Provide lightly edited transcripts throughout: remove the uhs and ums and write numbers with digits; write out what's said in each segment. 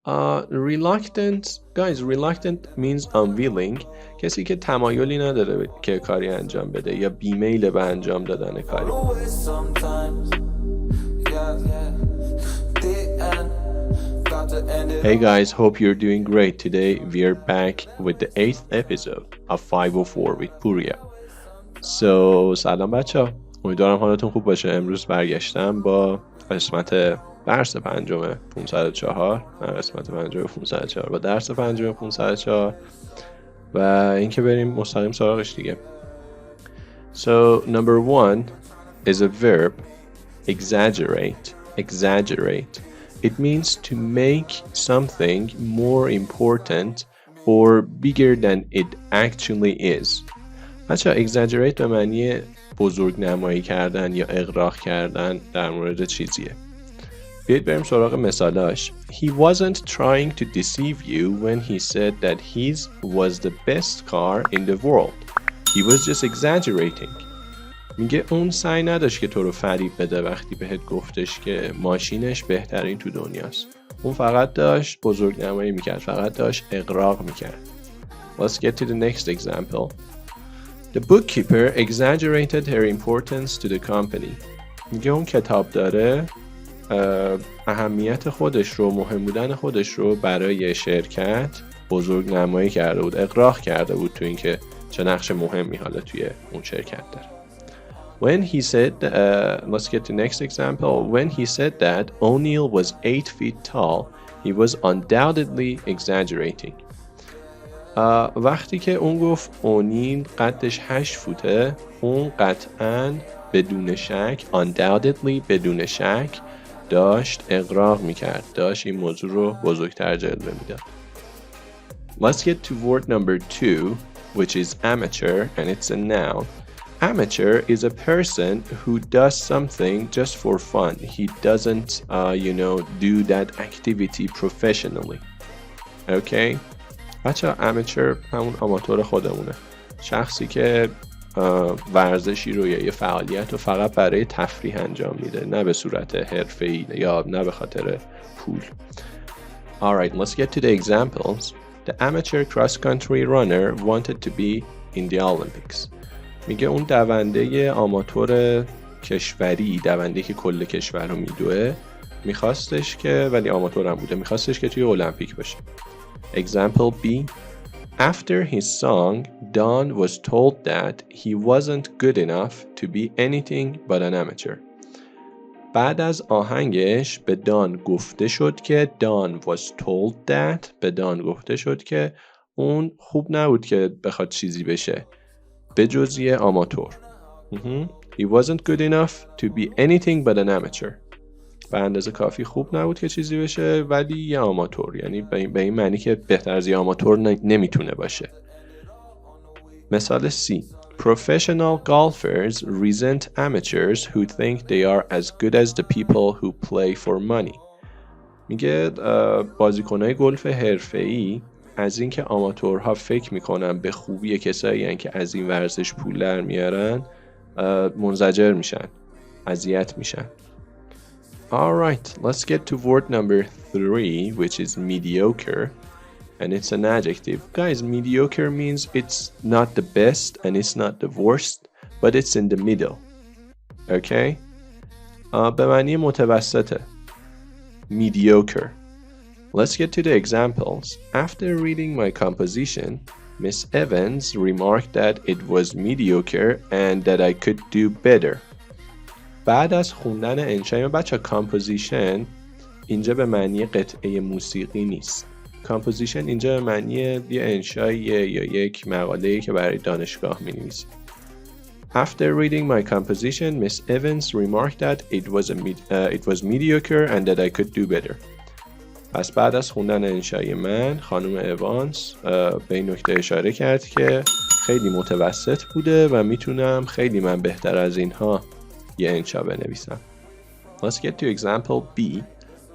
Reluctant guys reluctant means unwilling. کسی که تمایلی نداره که کاری انجام بده یا بیمیل به انجام دادن کاری. Hey guys, hope you're doing great. Today we are back with the 8th episode of 504 with Puria. So سلام بچه، امیدوارم حالتون خوب باشه. امروز برگشتم با قسمت درس پنجم 504 قسمت پنجم 504 با درس پنجم 504 و اینکه بریم مستقیم سراغش دیگه. So number one is a verb, exaggerate. Exaggerate. It means to make something more important or bigger than it actually is. بچه exaggerate به معنی بزرگ نمایی کردن یا اغراق کردن در مورد چیزیه. بیایید بریم سراغ مثالاش. He wasn't trying to deceive you when he said that his was the best car in the world. He was just exaggerating. میگه اون سعی نداشت که تو رو فریب بده وقتی بهت گفتش که ماشینش بهترین تو دنیاست. اون فقط داشت بزرگ نمایی میکرد، فقط داشت اغراق میکرد. Let's get to the next example. The bookkeeper exaggerated her importance to the company. میگه اون کتاب داره اهمیت خودش رو، مهم بودن خودش رو برای شرکت بزرگ نمایی کرده بود، اغراق کرده بود تو اینکه چه نقش مهمی حالا توی اون شرکت داره. When he said, let's get to next example. When he said that O'Neill was 8 feet tall, he was undoubtedly exaggerating. وقتی که اون گفت اونیل قدش 8 فوته، اون قطعا بدون شک، undoubtedly بدون شک داشت اغراق میکرد، داشت این موضوع رو بزرگتر جلوه میداد. Let's get to word number 2, which is amateur, and it's a noun. Amateur is a person who does something just for fun. He doesn't, do that activity professionally. Okay? بچه amateur همون آماتور خودمونه. شخصی که ورزشی رو یا یه فعالیت رو فقط برای تفریح انجام میده، نه به صورت حرفه‌ای یا نه به خاطر پول. Alright, let's get to the examples. The amateur cross-country runner wanted to be in the Olympics. میگه اون دونده آماتور کشوری، دونده که کل کشور رو میدوه، میخواستش که، ولی آماتور هم بوده، میخواستش که توی المپیک بشه. Example B. After his song, Don was told that he wasn't good enough to be anything but an amateur. بعد از آهنگش به دان گفته شد که Don was told that به دان گفته شد که اون خوب نبود که بخواد چیزی بشه به جز یه آماتور. He wasn't good enough to be anything but an amateur. به اندازه کافی خوب نبود که چیزی بشه ولی یه آماتور، یعنی به این معنی که بهتر از یه آماتور نمیتونه باشه. مثال C. Professional golfers resent amateurs who think they are as good as the people who play for money. میگه بازیکنای گلف حرفه‌ای از اینکه آماتورها فکر میکنن به خوبی کسایی هستن که از این ورزش پول در میارن منزجر میشن، اذیت میشن. Alright, let's get to word number 3, which is mediocre, and it's an adjective. Guys, mediocre means it's not the best and it's not the worst, but it's in the middle. Okay? به معنی متوسطه. Mediocre. Let's get to the examples. After reading my composition, Miss Evans remarked that it was mediocre and that I could do better. بعد از خوندن انشای بچه کامپوزیشن اینجا به معنی قطعه موسیقی نیست. کامپوزیشن اینجا به معنی یه انشاییه یا یک مقاله‌ای که برای دانشگاه می‌نویسی. After reading my composition, Miss Evans remarked that it was mediocre and that I could do better. پس بعد از خوندن انشای من خانم اوانس به این نکته اشاره کرد که خیلی متوسط بوده و میتونم خیلی من بهتر از اینها یه انشا بنویسم. Let's get to example B.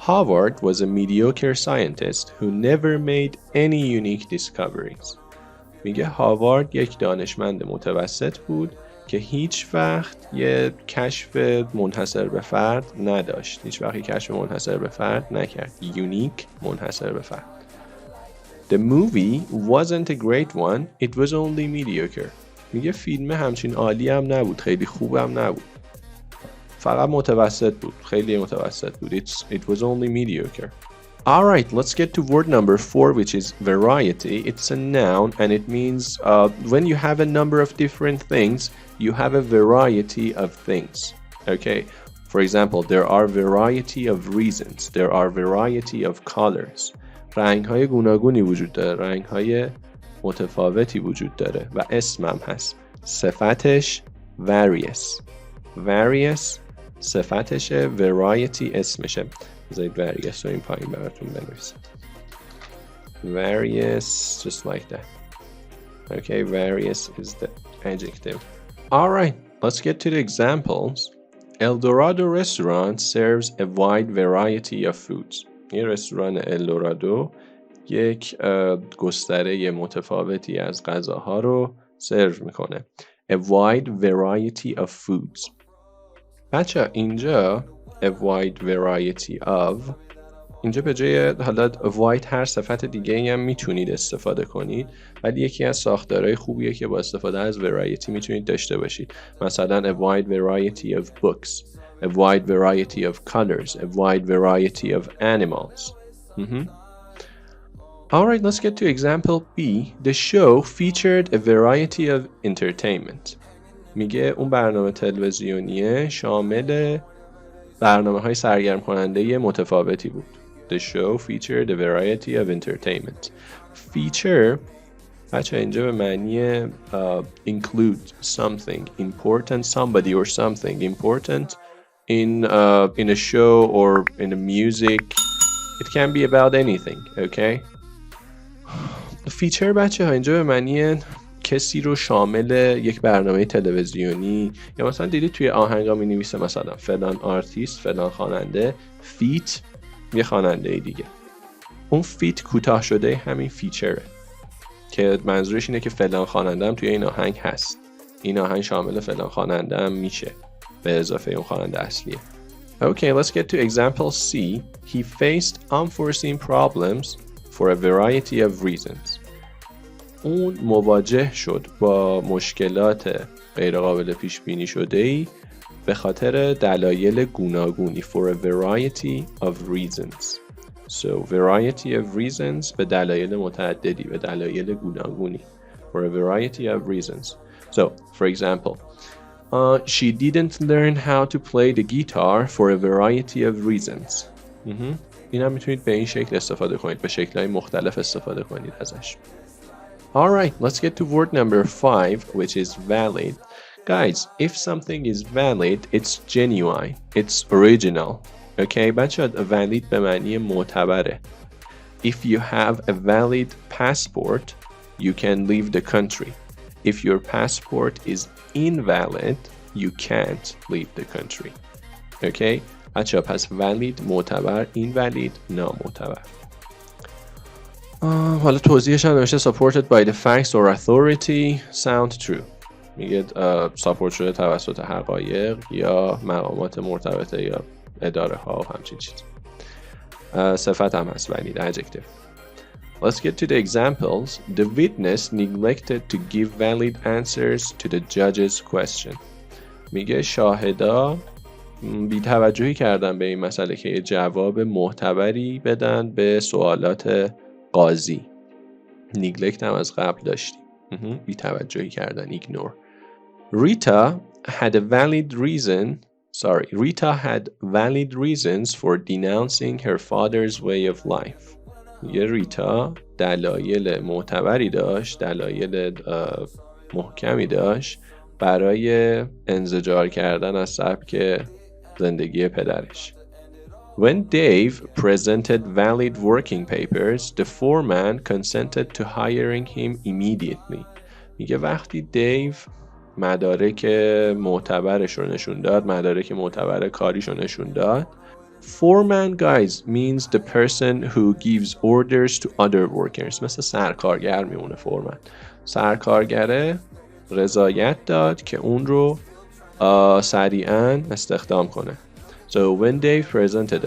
Howard was a mediocre scientist who never made any unique discoveries. میگه هاوارد یک دانشمند متوسط بود که هیچ وقت یه کشف منحصر به فرد نداشت، هیچ وقت یه کشف منحصر به فرد نکرد. یونیک، منحصر به فرد. The movie wasn't a great one, it was only mediocre. میگه فیلم همچین عالی هم نبود، خیلی خوب هم نبود، فقط متوسط بود، خیلی متوسط بود. It was only mediocre. Alright, let's get to word number 4, which is variety. It's a noun and it means when you have a number of different things, you have a variety of things. Okay, for example, there are variety of reasons, there are variety of colors. رنگ‌های گوناگونی وجود داره، رنگ‌های متفاوتی وجود داره و اسمم هست. صفتش various. Various صفتشه، variety اسمشه. بذارید various رو این پایین براتون بنویسم. Various, just like that. Okay, various is the adjective. Alright, let's get to the examples. El Dorado restaurant serves a wide variety of foods. این رستوران الدورادو یک گستره متفاوتی از غذاها رو سرو میکنه. A wide variety of foods. بچه اینجا a wide variety of، اینجا به جای حالا wide هر صفت دیگه هم میتونید استفاده کنید، ولی یکی از ساختارهای خوبیه که با استفاده از variety میتونید داشته باشید. مثلا a wide variety of books, a wide variety of colors, a wide variety of animals. Alright, let's get to example B. The show featured a variety of entertainment. میگه اون برنامه تلویزیونیه شامل برنامه‌های سرگرم کننده متفاوتی بود. The show featured a variety of entertainment. Feature بچه اینجا به معنی include something important, somebody or something important in a show or in a music. It can be about anything, okay? Feature بچه ها اینجا به معنی کسی رو شامل یک برنامه تلویزیونی، یا مثلا دیدید توی آهنگا می نویسه مثلا فلان آرتیست، فلان خواننده، فیت یه خواننده دیگه. اون فیت کوتاه شده همین فیچره که منظورش اینه که فلان خواننده هم توی این آهنگ هست، این آهنگ شامل فلان خواننده هم میشه به اضافه اون خواننده اصلیه. Okay, let's get to example C. He faced unforeseen problems for a variety of reasons. اون مواجه شد با مشکلات غیرقابل پیش بینی شده‌ای به خاطر دلایل گوناگونی. For a variety of reasons. So variety of reasons به دلایل متعددی، به دلایل گوناگونی. For a variety of reasons. So for example, she didn't learn how to play the guitar for a variety of reasons. این هم میتونید به این شکل استفاده کنید، به شکل‌های مختلف استفاده کنید ازش. Alright, let's get to word number 5, which is valid. Guys, if something is valid, it's genuine, it's original. Okay, بچه valid به معنی معتبره. If you have a valid passport, you can leave the country. If your passport is invalid, you can't leave the country. Okay, بچه پس valid معتبر، invalid نامعتبر. حالا توضیحش هم نوشته supported by the facts or authority sound true. میگه ساپورت شده توسط حقایق یا مقامات مرتبطه یا اداره ها و همچین چیز. صفت هم هست valid adjective. Let's get to the examples. The witness neglected to give valid answers to the judge's question. میگه شاهدا بی‌توجهی کردن به این مسئله که جواب معتبری بدن به سوالات قاضی. نیگلکت هم از قبل داشتیم. بی‌توجهی کردن، ignore. Rita had valid reasons for denouncing her father's way of life. یه ریتا دلایل معتبری داشت، دلایل محکمی داشت برای انزجار کردن از سبک زندگی پدرش. When Dave presented valid working papers, the foreman consented to hiring him immediately. میگه وقتی دیو مدارک معتبرش رو نشون داد، مدارک معتبر کاریش رو نشون داد. Foreman, guys, means the person who gives orders to other workers. مثل سرکارگر میمونه فورمن. سرکارگره رضایت داد که اون رو سریعاً استخدام کنه. So when Dave presented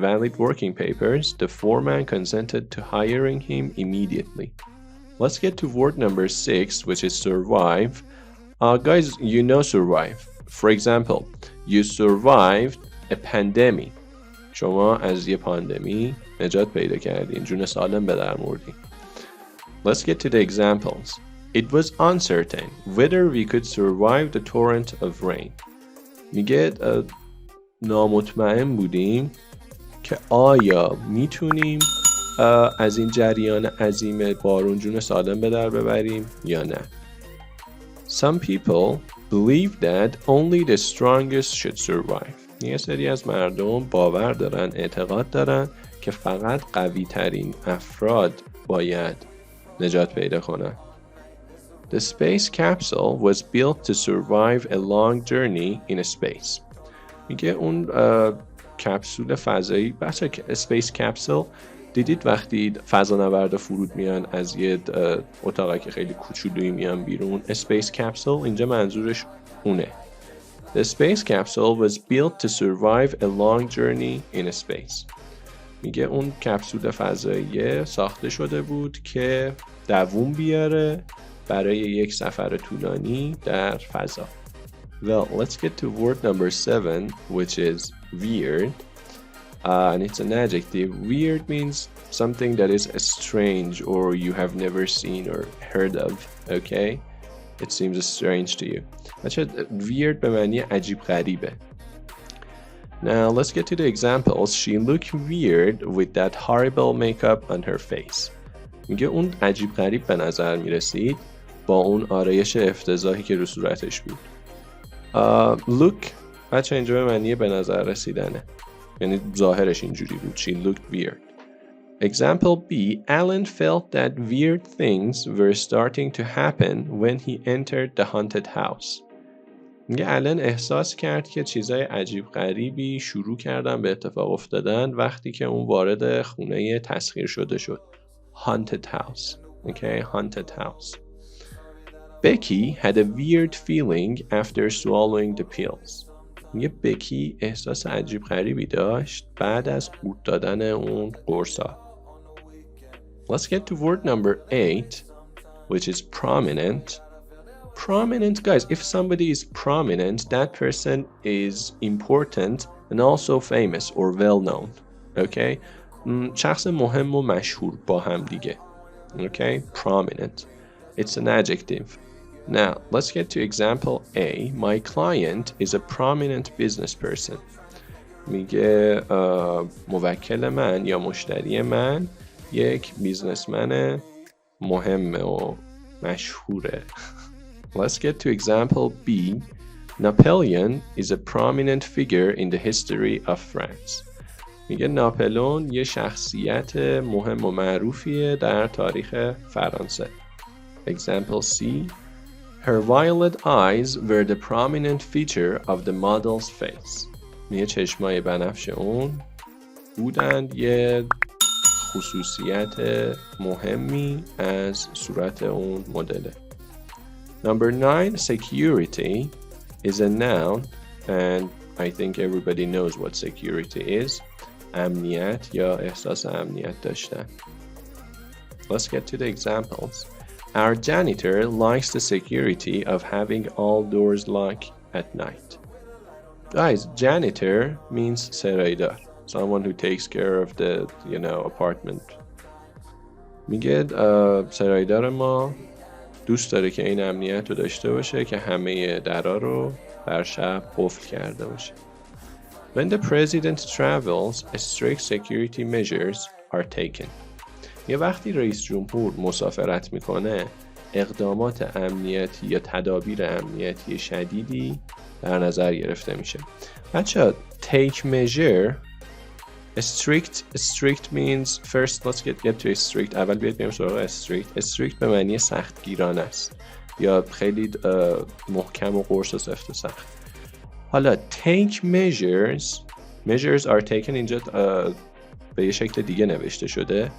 valid working papers, the foreman consented to hiring him immediately. Let's get to word number 6, which is survive. Guys, you know survive. For example, you survived a pandemic. شما از یه پاندمی نجات پیدا کردین، جون سالم به در مردین. Let's get to the examples. It was uncertain whether we could survive the torrent of rain. میگه نامطمئن بودیم که آیا میتونیم از این جریان عظیم بارون جون سالم به در ببریم یا نه. Some people believe that only the strongest should survive. یه سری از مردم باور دارن، اعتقاد دارن که فقط قوی ترین افراد باید نجات پیدا کنن. The space capsule was built to survive a long journey in space. میگه اون کپسول فضایی، بچه space capsule دیدید وقتی فضانورد فرود میان از یه اتاقی که خیلی کوچولویی میان بیرون، space capsule اینجا منظورش اونه. The space capsule was built to survive a long journey in space. میگه اون کپسول فضایی ساخته شده بود که دووم بیاره برای یک سفر طولانی در فضا. Well, let's get to word number 7, which is weird. And it's an adjective. Weird means something that is strange or you have never seen or heard of. Okay? It seems strange to you. بچه weird به معنی عجیب غریبه. Now let's get to the examples. She looked weird with that horrible makeup on her face. میگه اون عجیب غریب به نظر میرسید با اون آرایش افتضاحی که رو صورتش بود. Look بچه اینجا به معنی به نظر رسیدنه، یعنی ظاهرش اینجوری بود. She looked weird. Example B. Alan felt that weird things were starting to happen when he entered the haunted house. میگه الان احساس کرد که چیزای عجیب غریبی شروع کردن به اتفاق افتادن وقتی که اون وارد خونه تسخیر شده شد. Haunted house. Okay, haunted house. Becky had a weird feeling after swallowing the pills. میگه بکی احساس عجیب غریبی داشت بعد از قورت دادن اون قرصا. Let's get to word number 8, which is prominent. Prominent, guys, if somebody is prominent, that person is important and also famous or well known. Okay? شخص مهم و مشهور با هم دیگه. Okay? Prominent. It's an adjective. Now, let's get to example A. My client is a prominent business person. میگه موکل من یا مشتری من یک بیزنسمن مهمه و مشهوره. Let's get to example B. Napoleon is a prominent figure in the history of France. میگه ناپلئون یه شخصیت مهم و معروفیه در تاریخ فرانسه. Example C. Her violet eyes were the prominent feature of the model's face. میگه چشمای بنفش اون بودند یه خصوصیت مهمی از صورت اون مدله. Number 9, security is a noun and I think everybody knows what security is. امنیت یا احساس امنیت داشتن. Let's get to the examples. Our janitor likes the security of having all doors locked at night. Guys, janitor means سرایدار. Someone who takes care of the, apartment. میگه سرایدار ما دوست داره که این امنیت رو داشته باشه که همه درا رو در شب قفل کرده باشه. When the president travels, strict security measures are taken. یه وقتی رئیس جمهور مسافرت میکنه اقدامات امنیتی یا تدابیر امنیتی شدیدی در نظر گرفته میشه. بچه take measure strict means first let's get to strict. اول بیاید بریم سراغ strict به معنی سختگیرانه است یا خیلی محکم و قرص و سفت و سخت. حالا take measures are taken اینجا به یه شکل دیگه نوشته شده.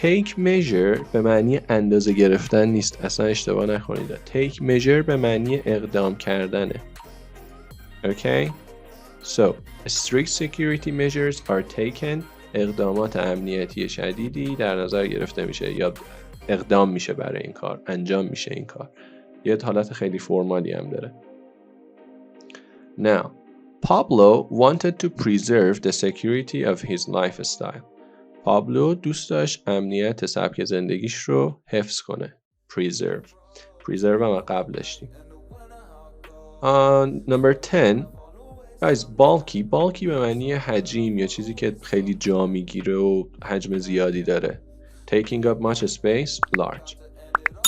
take measure به معنی اندازه گرفتن نیست، اصلا اشتباه نکنید. take measure به معنی اقدام کردنه. Okay? So, strict security measures are taken. اقدامات امنیتی شدیدی در نظر گرفته میشه یا اقدام میشه برای این کار، انجام میشه این کار. یه حالت خیلی فرمالی هم داره. Now, Pablo wanted to preserve the security of his lifestyle. پابلو دوست داشت امنیت سبک زندگیش رو حفظ کنه. preserve هم قبل داشتیم. Number 10. Guys, bulky به معنی حجیم یا چیزی که خیلی جا میگیره و حجم زیادی داره. Taking up much space, large.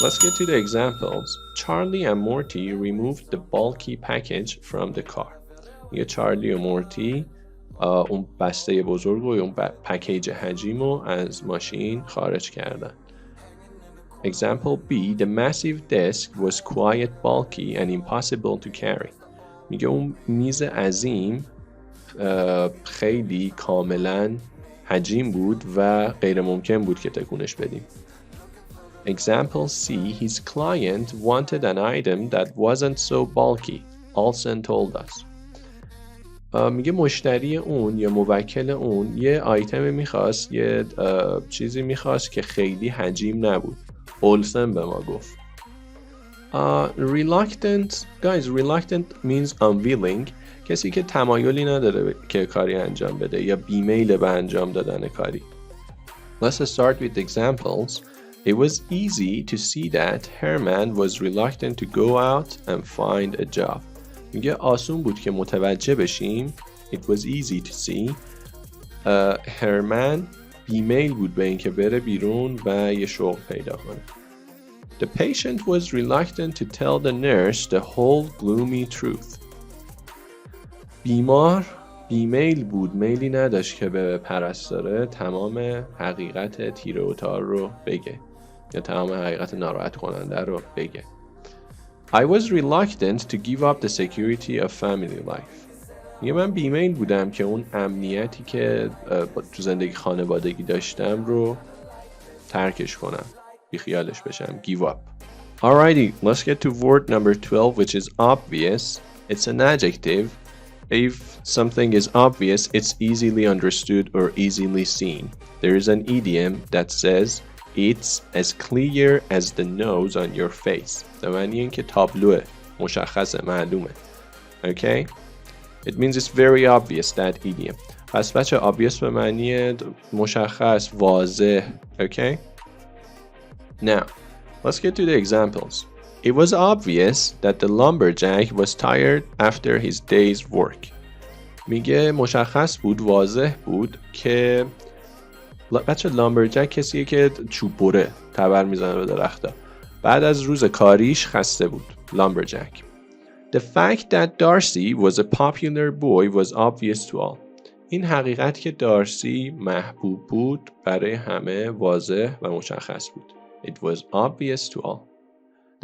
Let's get to the examples. Charlie and Morty removed the bulky package from the car. یه چارلی و مورتی اون بسته بزرگ و اون پکیج حجیم رو از ماشین خارج کردن. Example B. The massive desk was quite bulky and impossible to carry. میگه اون میز عظیم خیلی کاملا حجیم بود و غیر ممکن بود که تکونش بدیم. Example C. His client wanted an item that wasn't so bulky. Olsen told us. میگه مشتری اون یا موکل اون یه آیتم میخواست، یه چیزی میخواست که خیلی حجیم نبود. اولسن به ما گفت. Reluctant means unwilling. کسی که تمایلی نداره که کاری انجام بده یا بیمیل به انجام دادن کاری. Let's start with examples. It was easy to see that Herman was reluctant to go out and find a job. میگه آسون بود که متوجه بشیم. It was easy to see. هرمن بیمیل بود به اینکه بره بیرون و یه شغل پیدا کنه. The patient was reluctant to tell the nurse the whole gloomy truth. بیمار بیمیل بود، میلی نداشت که به پرستاره تمام حقیقت تیره و تار رو بگه یا تمام حقیقت ناراحت کننده رو بگه. I was reluctant to give up the security of family life. میگه من بیمیل بودم که اون امنیتی که تو زندگی خانوادگی داشتم رو ترکش کنم، بیخیالش بشم. Give up. Alrighty, let's get to word number 12, which is obvious. It's an adjective. If something is obvious, it's easily understood or easily seen. There is an idiom that says it's as clear as the nose on your face. به معنی این که تابلوه، مشخصه، معلومه. Okay? It means it's very obvious, that idiom. پس بچه obvious به معنی مشخص، واضح. Okay? Now, let's get to the examples. It was obvious that the lumberjack was tired after his day's work. میگه مشخص بود، واضح بود که بچه لامبرجک کسیه که چوب بره، تبر میزنه به درختا. بعد از روز کاریش خسته بود. lumberjack. The fact that Darcy was a popular boy was obvious to all. این حقیقت که دارسی محبوب بود برای همه واضح و مشخص بود. It was obvious to all.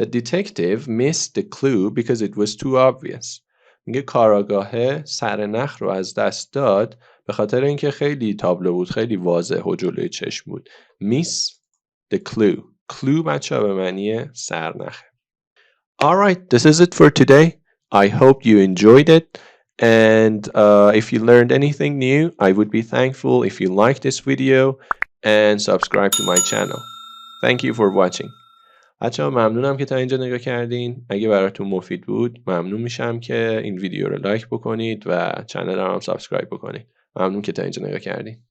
The detective missed the clue because it was too obvious. میگه کاراگاه سرنخ رو از دست داد به خاطر اینکه خیلی تابلو بود، خیلی واضح و جلوی چشم بود. Miss the clue. Clue بچه به معنی سرنخ. Alright, this is it for today. I hope you enjoyed it. And if you learned anything new, I would be thankful if you like this video and subscribe to my channel. Thank you for watching. بچه‌ها ممنونم که تا اینجا نگاه کردین. اگه براتون مفید بود ممنون میشم که این ویدیو رو لایک بکنید و چنل رو هم سابسکرایب بکنید. ممنون که تا اینجا نگاه کردین.